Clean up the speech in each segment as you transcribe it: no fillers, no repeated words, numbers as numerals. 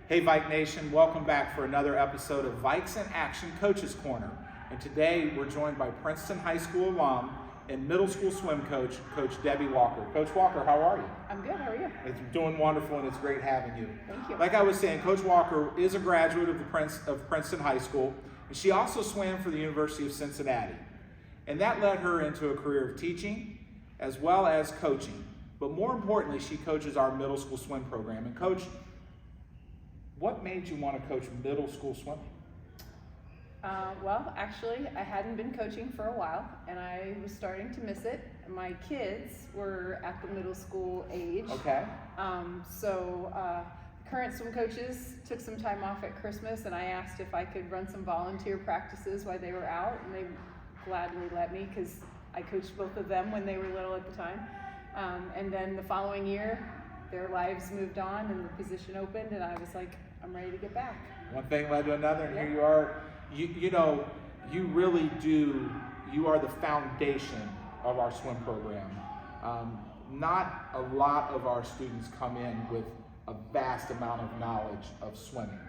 Hey Vike Nation, welcome back for another episode of Vikes in Action Coaches Corner. And today we're joined by Princeton High School alum and middle school swim coach, Coach Debbie Walker. Coach Walker, how are you? I'm good, how are you? It's doing wonderful and it's great having you. Thank you. Like I was saying, Coach Walker is a graduate of Princeton High School, and she also swam for the University of Cincinnati. And that led her into a career of teaching as well as coaching. But more importantly, she coaches our middle school swim program. And Coach, what made you want to coach middle school swimming? Well, actually, I hadn't been coaching for a while, and I was starting to miss it. My kids were at the middle school age. Okay. Current swim coaches took some time off at Christmas, and I asked if I could run some volunteer practices while they were out, and they gladly let me because I coached both of them when they were little at the time. And then the following year, their lives moved on and the position opened, and I was like, I'm ready to get back. One thing led to another, and Yeah. here you are. You know, you really do, you are the foundation of our swim program. Not a lot of our students come in with a vast amount of knowledge of swimming.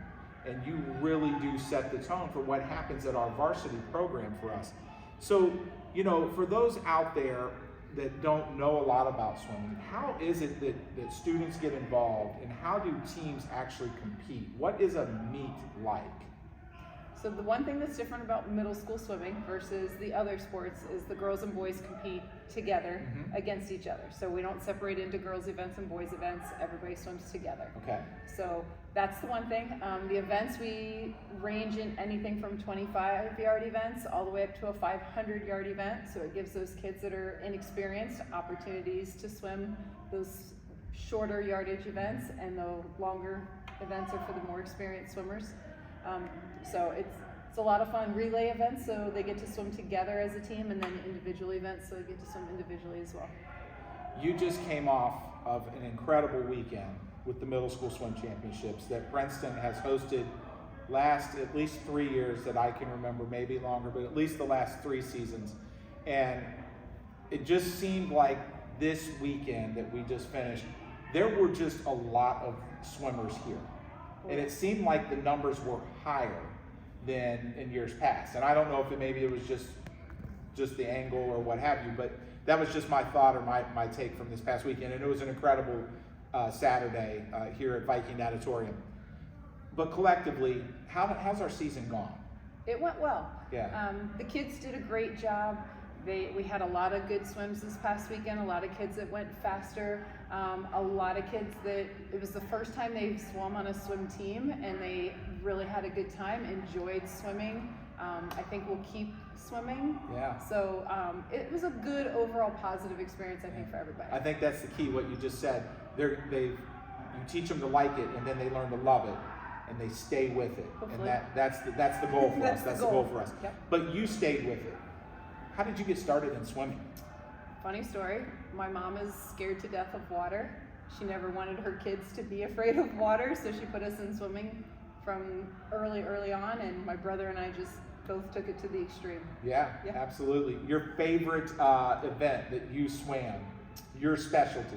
And you really do set the tone for what happens at our varsity program for us. So, you know, for those out there that don't know a lot about swimming, how is it that students get involved, and how do teams actually compete? What is a meet like? So the one thing that's different about middle school swimming versus the other sports is the girls and boys compete together against each other. So we don't separate into girls events and boys events. Everybody swims together. Okay. So that's the one thing. The events, we range in anything from 25-yard events all the way up to a 500-yard event. So it gives those kids that are inexperienced opportunities to swim those shorter yardage events, and the longer events are for the more experienced swimmers. So it's a lot of fun. Relay events, so they get to swim together as a team, and then individual events, so they get to swim individually as well. You just came off of an incredible weekend with the middle school swim championships that Princeton has hosted last at least 3 years that I can remember, maybe longer, but at least the last 3 seasons. And it just seemed like this weekend that we just finished, there were just a lot of swimmers here. And it seemed like the numbers were higher than in years past. And I don't know if maybe it was just the angle or what have you, but that was just my thought or my take from this past weekend. And it was an incredible Saturday here at Viking Natatorium. But collectively, how's our season gone? It went well. Yeah. The kids did a great job. We had a lot of good swims this past weekend, a lot of kids that went faster, a lot of kids that it was the first time they've swum on a swim team, and they really had a good time, enjoyed swimming. I think we'll keep swimming. Yeah. So it was a good overall positive experience, I think, for everybody. I think that's the key, what you just said. You teach them to like it, and then they learn to love it, and they stay with it. Hopefully. And that's the goal for us. That's the goal for us. Yep. But you stayed with it. How did you get started in swimming? Funny story, my mom is scared to death of water. She never wanted her kids to be afraid of water, so she put us in swimming from early on, and my brother and I just both took it to the extreme. Yeah, absolutely. Your favorite event that you swam, your specialty?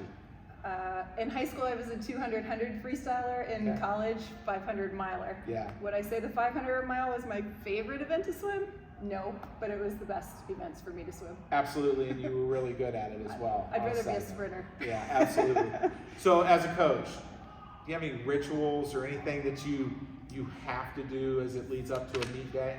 In high school, I was a 200-100 freestyler. In college, 500-miler. Yeah. Would I say the 500-mile was my favorite event to swim? No, but it was the best events for me to swim. Absolutely, and you were really good at it as well. I'd rather be a sprinter. Yeah, absolutely. So as a coach, do you have any rituals or anything that you have to do as it leads up to a meet day?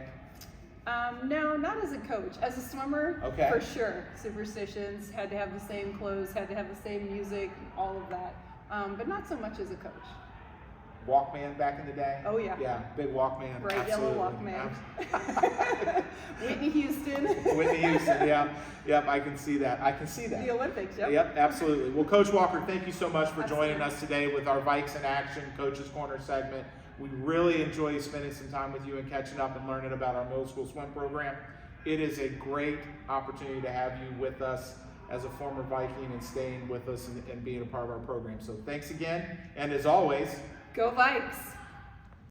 No, not as a coach. As a swimmer, for sure. Superstitions, had to have the same clothes, had to have the same music, all of that. But not so much as a coach. Walkman back in the day? Oh yeah. Yeah, big Walkman. Bright yellow Walkman. Whitney Houston. Whitney Houston, yeah. Yep, I can see that. The Olympics, yep. Yep, absolutely. Well, Coach Walker, thank you so much for joining Absolutely. us today with our Vikes in Action Coaches Corner segment. We really enjoy spending some time with you and catching up and learning about our middle school swim program. It is a great opportunity to have you with us as a former Viking and staying with us and being a part of our program. So thanks again, and as always, Go Vikes!